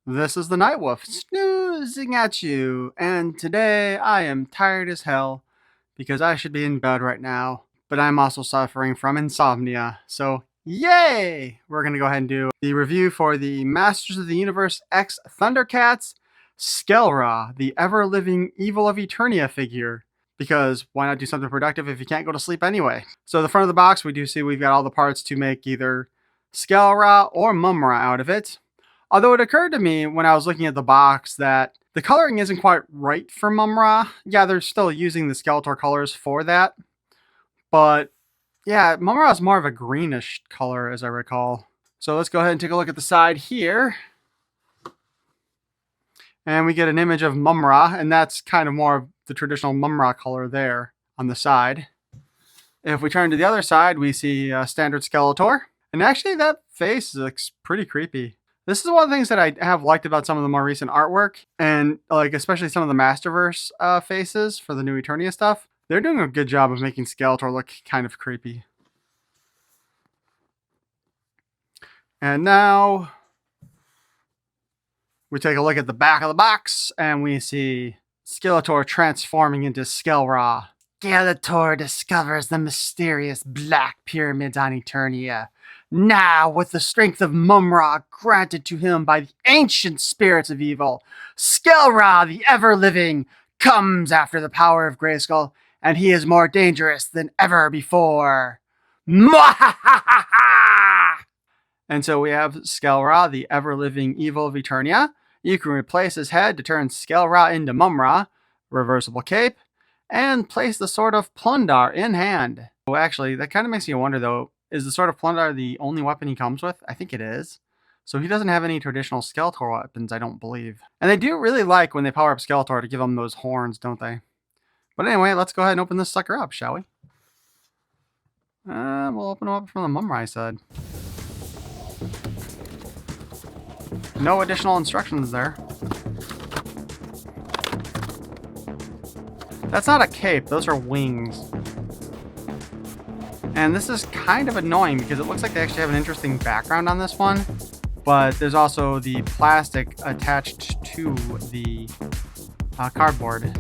This is the Night Wolf snoozing at you, and today I am tired as hell because I should be in bed right now, but I'm also suffering from insomnia. So, yay! We're gonna go ahead and do the review for the Masters of the Universe X ThunderCats Skell-Ra, the ever-living Evil of Eternia figure. Because why not do something productive if you can't go to sleep anyway? So, the front of the box, we do see we've got all the parts to make either Skell-Ra or Mumm-Ra out of it. Although it occurred to me when I was looking at the box that the coloring isn't quite right for Mumm-Ra. Yeah, they're still using the Skeletor colors for that. But yeah, Mumm-Ra is more of a greenish color as I recall. So let's go ahead and take a look at the side here. And we get an image of Mumm-Ra, and that's kind of more of the traditional Mumm-Ra color there on the side. If we turn to the other side, we see a standard Skeletor. And actually, that face looks pretty creepy. This is one of the things that I have liked about some of the more recent artwork, and like especially some of the Masterverse faces for the new Eternia stuff. They're doing a good job of making Skeletor look kind of creepy. And now we take a look at the back of the box, and we see Skeletor transforming into Skell-Ra. Skeletor discovers the mysterious Black Pyramids on Eternia. Now, with the strength of Mumm-Ra granted to him by the ancient spirits of evil, Skell-Ra, the ever-living, comes after the power of Grayskull, and he is more dangerous than ever before. And so we have Skell-Ra, the ever-living evil of Eternia. You can replace his head to turn Skell-Ra into Mumm-Ra, reversible cape, and place the Sword of Thundara in hand. Oh, actually, that kind of makes you wonder though, is the Sword of Thundara the only weapon he comes with? I think it is. So he doesn't have any traditional Skeletor weapons, I don't believe. And they do really like when they power up Skeletor to give him those horns, don't they? But anyway, let's go ahead and open this sucker up, shall we? We'll open him up from the Mumm-Ra side. No additional instructions there. That's not a cape, those are wings. And this is kind of annoying because it looks like they actually have an interesting background on this one. But there's also the plastic attached to the cardboard.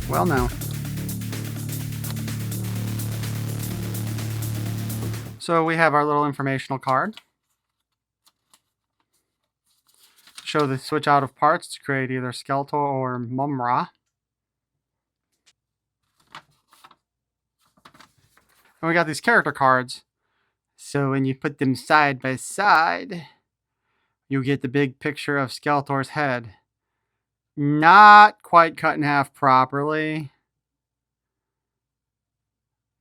Well, now. So we have our little informational card. Show the switch out of parts to create either Skeletor or Mumm-Ra. And we got these character cards. So when you put them side by side, you get the big picture of Skeletor's head. Not quite cut in half properly.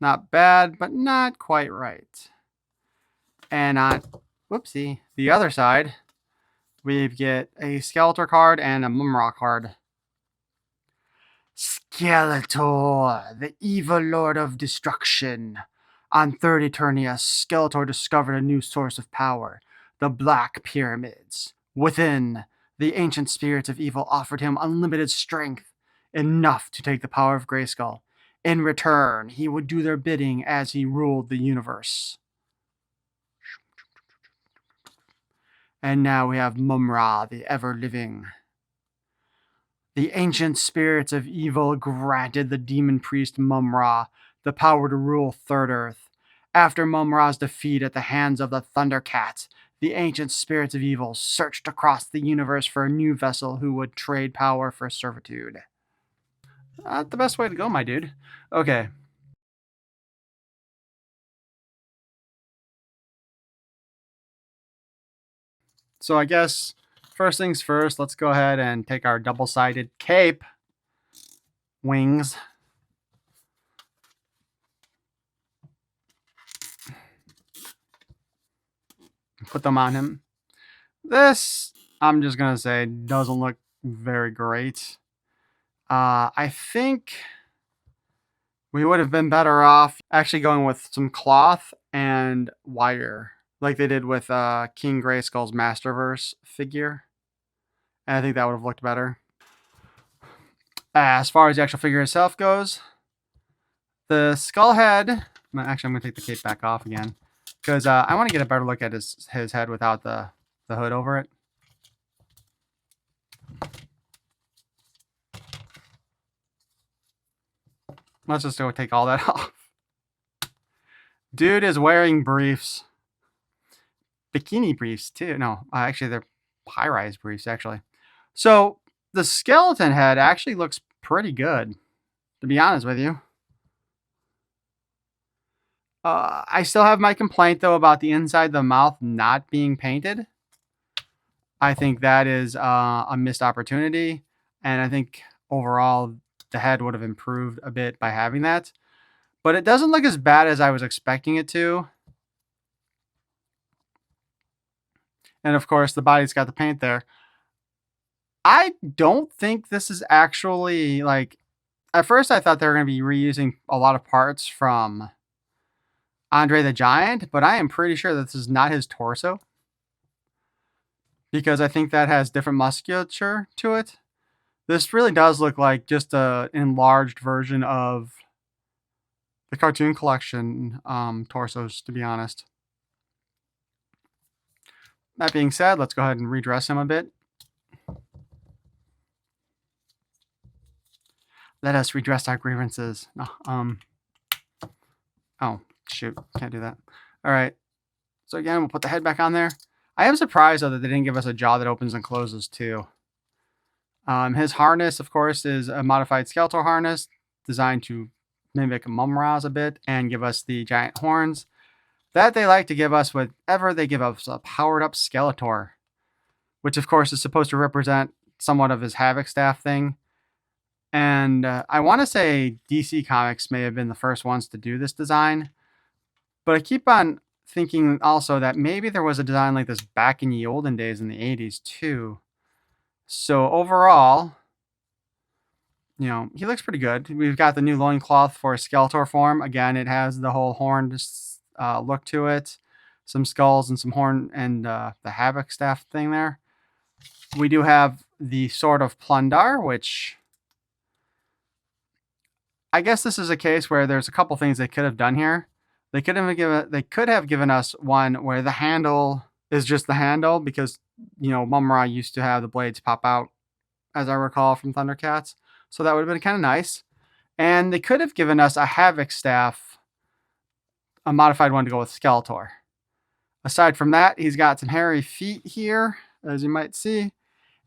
Not bad, but not quite right. And on, whoopsie, the other side, we get a Skeletor card and a Mumm-Ra card. Skeletor, the evil lord of destruction. On Third Eternia, Skeletor discovered a new source of power, the Black Pyramids. Within, the ancient spirits of evil offered him unlimited strength, enough to take the power of Grayskull. In return, he would do their bidding as he ruled the universe. And now we have Mumm-Ra, the ever-living. The ancient spirits of evil granted the demon priest Mumm-Ra the power to rule Third Earth. After Mumm-Ra's defeat at the hands of the ThunderCats, the ancient spirits of evil searched across the universe for a new vessel who would trade power for servitude. Not the best way to go, my dude. Okay. So I guess first things first, let's go ahead and take our double-sided cape wings. Put them on him. This, I'm just going to say, doesn't look very great. I think we would have been better off actually going with some cloth and wire, like they did with King Grayskull's Masterverse figure. And I think that would have looked better. As far as the actual figure itself goes, the skull head... Actually, I'm going to take the cape back off again, because I want to get a better look at his head without the hood over it. Let's just go take all that off. Dude is wearing briefs. Bikini briefs, too. No, actually, they're high-rise briefs, actually. So, the skeleton head actually looks pretty good, to be honest with you. I still have my complaint, though, about the inside of the mouth not being painted. I think that is a missed opportunity, and I think overall the head would have improved a bit by having that. But it doesn't look as bad as I was expecting it to. And of course, the body's got the paint there. I don't think this is actually, like... At first, I thought they were going to be reusing a lot of parts from Andre the Giant, but I am pretty sure that this is not his torso, because I think that has different musculature to it. This really does look like just an enlarged version of the Cartoon Collection torsos, to be honest. That being said, let's go ahead and redress him a bit. Let us redress our grievances. Oh, shoot. Can't do that. All right. So again, we'll put the head back on there. I am surprised, though, that they didn't give us a jaw that opens and closes, too. His harness, of course, is a modified Skeletor harness designed to mimic Mumm-Ra's a bit and give us the giant horns that they like to give us whenever they give us a powered-up Skeletor, which, of course, is supposed to represent somewhat of his Havoc staff thing. And I want to say DC Comics may have been the first ones to do this design, but I keep on thinking also that maybe there was a design like this back in the olden days in the 80s too. So overall, you know, he looks pretty good. We've got the new loincloth for Skeletor form. Again, it has the whole horned look to it, some skulls and some horn and the Havoc staff thing there. We do have the Sword of Thundara, which... I guess this is a case where there's a couple things they could have done here. They could have given us one where the handle is just the handle, because, you know, Mumm-Ra used to have the blades pop out, as I recall, from ThunderCats. So that would have been kind of nice. And they could have given us a Havoc staff, a modified one to go with Skeletor. Aside from that, he's got some hairy feet here, as you might see.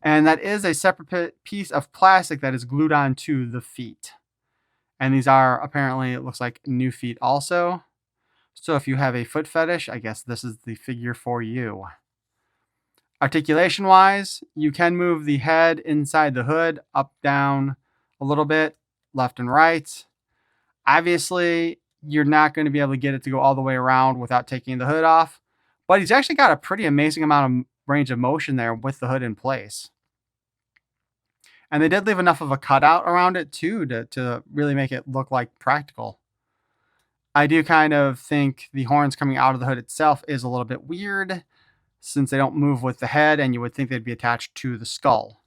And that is a separate piece of plastic that is glued onto the feet. And these are, apparently, it looks like new feet also. So if you have a foot fetish, I guess this is the figure for you. Articulation-wise, you can move the head inside the hood, up, down a little bit, left and right. Obviously, you're not going to be able to get it to go all the way around without taking the hood off. But he's actually got a pretty amazing amount of range of motion there with the hood in place. And they did leave enough of a cutout around it, too, to really make it look like practical. I do kind of think the horns coming out of the hood itself is a little bit weird, since they don't move with the head, and you would think they'd be attached to the skull.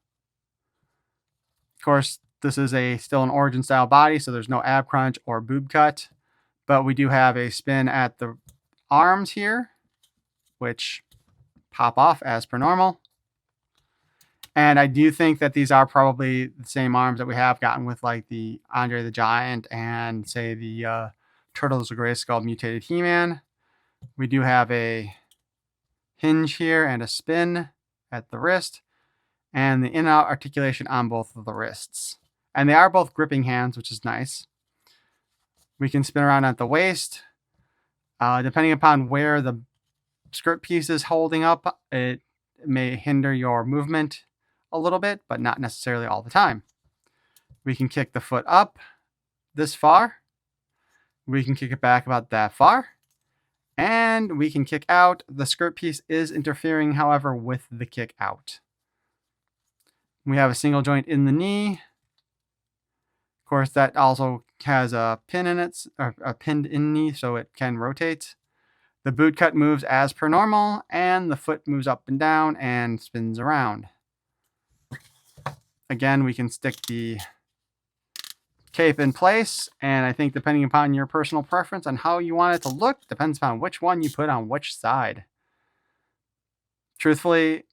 Of course, this is still an origin-style body, so there's no ab crunch or boob cut. But we do have a spin at the arms here, which pop off as per normal. And I do think that these are probably the same arms that we have gotten with, like, the Andre the Giant and, say, the Turtles of Grayskull mutated He-Man. We do have a hinge here and a spin at the wrist, and the in-out articulation on both of the wrists. And they are both gripping hands, which is nice. We can spin around at the waist. Depending upon where the skirt piece is holding up, it may hinder your movement a little bit, but not necessarily all the time. We can kick the foot up this far. We can kick it back about that far. And we can kick out. The skirt piece is interfering, however, with the kick out. We have a single joint in the knee. Of course, that also has a pin in it, or a pinned in knee, so it can rotate. The boot cut moves as per normal, and the foot moves up and down and spins around. Again, we can stick the cape in place, and I think depending upon your personal preference on how you want it to look, depends upon which one you put on which side. Truthfully,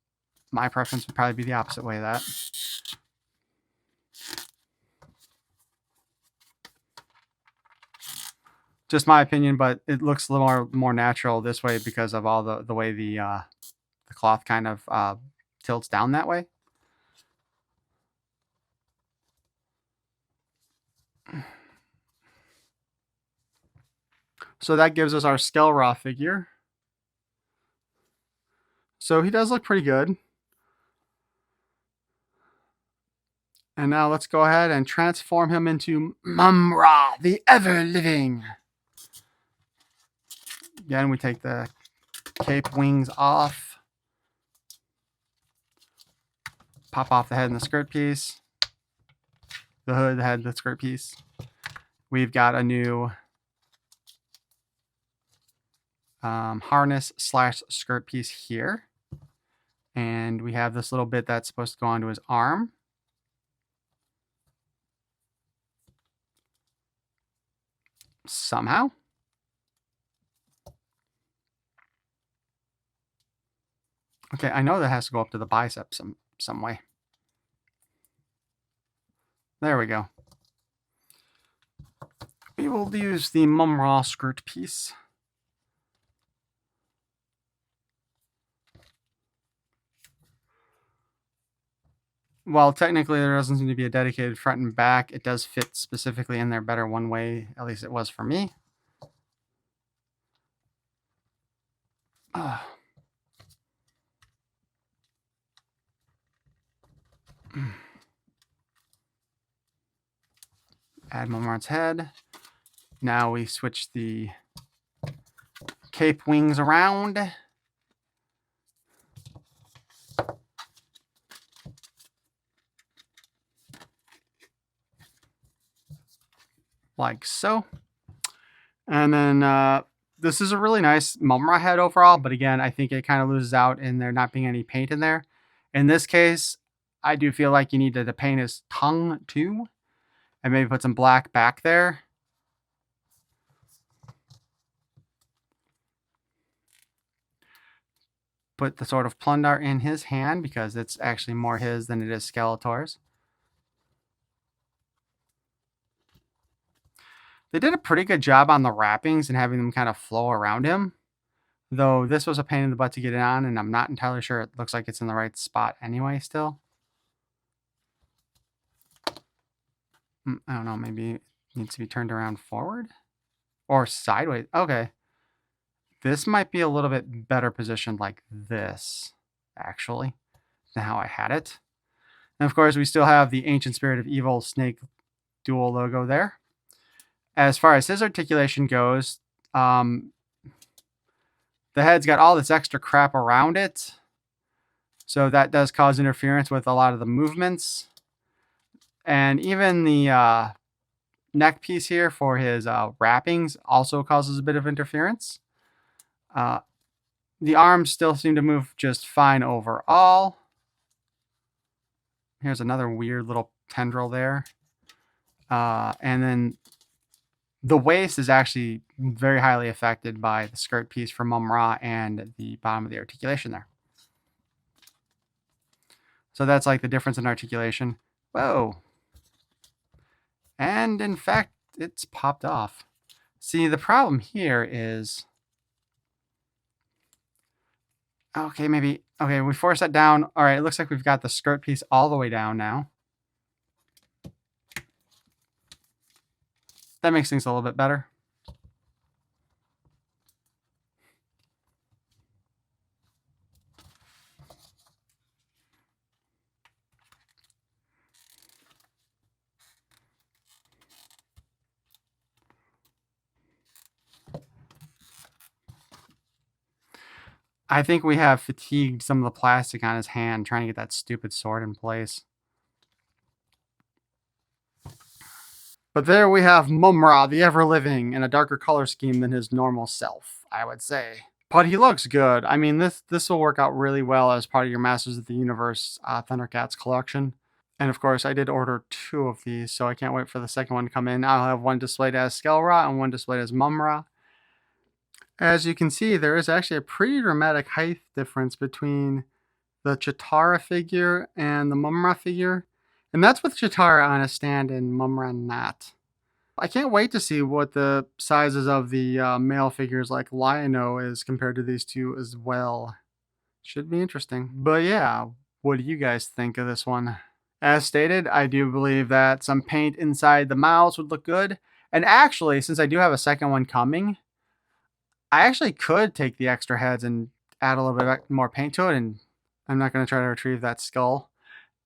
my preference would probably be the opposite way of that. Just my opinion, but it looks a little more natural this way because of all the way the cloth kind of tilts down that way. So that gives us our Skell-Ra figure. So he does look pretty good. And now let's go ahead and transform him into Mumm-Ra, the ever-living. Again, we take the cape wings off. Pop off the head and the skirt piece. The hood, the head, the skirt piece. We've got a new harness / skirt piece here. And we have this little bit that's supposed to go onto his arm. Somehow. Okay, I know that has to go up to the bicep some way. There we go. We will use the Mumm-Ra skirt piece. While technically there doesn't seem to be a dedicated front and back, it does fit specifically in there better one way. At least it was for me. Add Mumm-Ra's head. Now we switch the cape wings around. Like so. And then this is a really nice Mumm-Ra head overall, but again, I think it kind of loses out in there not being any paint in there. In this case, I do feel like you need to paint his tongue too, and maybe put some black back there. Put the sort of plunder in his hand because it's actually more his than it is Skeletor's. They did a pretty good job on the wrappings and having them kind of flow around him. Though this was a pain in the butt to get it on, and I'm not entirely sure it looks like it's in the right spot anyway still. I don't know, maybe it needs to be turned around forward? Or sideways. Okay. This might be a little bit better positioned like this, actually, than how I had it. And of course, we still have the Ancient Spirit of Evil Snake Dual logo there. As far as his articulation goes, the head's got all this extra crap around it. So that does cause interference with a lot of the movements. And even the neck piece here for his wrappings also causes a bit of interference. The arms still seem to move just fine overall. Here's another weird little tendril there. And then the waist is actually very highly affected by the skirt piece from Mumm-Ra and the bottom of the articulation there. So that's like the difference in articulation. Whoa. And in fact, it's popped off. See, the problem here is... Okay, maybe... Okay, we force that down. All right, it looks like we've got the skirt piece all the way down now. That makes things a little bit better. I think we have fatigued some of the plastic on his hand trying to get that stupid sword in place. But there we have Mumm-Ra, the ever-living, in a darker color scheme than his normal self, I would say. But he looks good. I mean, this will work out really well as part of your Masters of the Universe ThunderCats collection. And of course, I did order 2 of these, so I can't wait for the second one to come in. I'll have one displayed as Skell-Ra and one displayed as Mumm-Ra. As you can see, there is actually a pretty dramatic height difference between the Chitara figure and the Mumm-Ra figure. And that's with Chitara on a stand and Mumm-Ra not. I can't wait to see what the sizes of the male figures like Lion-O is compared to these two as well. Should be interesting. But yeah, what do you guys think of this one? As stated, I do believe that some paint inside the mouths would look good. And actually, since I do have a second one coming, I actually could take the extra heads and add a little bit more paint to it. And I'm not going to try to retrieve that skull.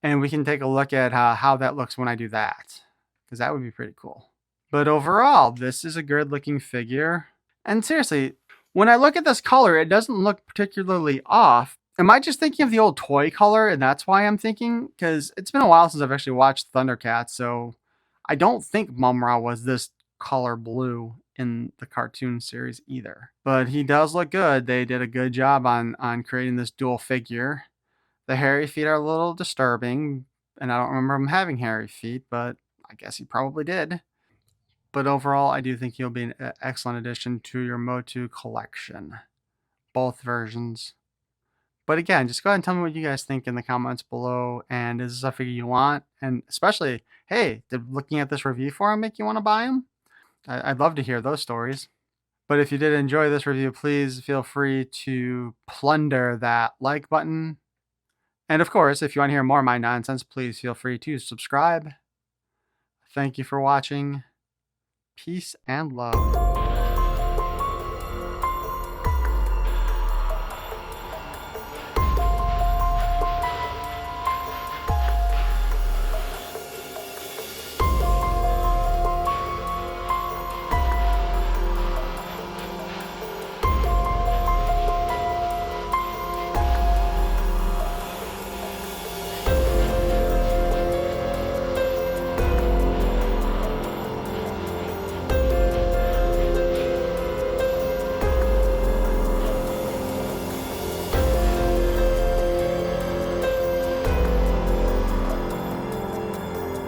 And we can take a look at how that looks when I do that, because that would be pretty cool. But overall, this is a good looking figure. And seriously, when I look at this color, it doesn't look particularly off. Am I just thinking of the old toy color and that's why I'm thinking? Because it's been a while since I've actually watched ThunderCats, so I don't think Mumm-Ra was this color blue in the cartoon series either. But he does look good. They did a good job on creating this dual figure. The hairy feet are a little disturbing, and I don't remember him having hairy feet, but I guess he probably did. But overall, I do think he'll be an excellent addition to your Motu collection. Both versions. But again, just go ahead and tell me what you guys think in the comments below. And is this a figure you want? And especially, hey, did looking at this review for him make you want to buy him? I'd love to hear those stories. But if you did enjoy this review, please feel free to plunder that like button. And of course, if you want to hear more of my nonsense, please feel free to subscribe. Thank you for watching. Peace and love.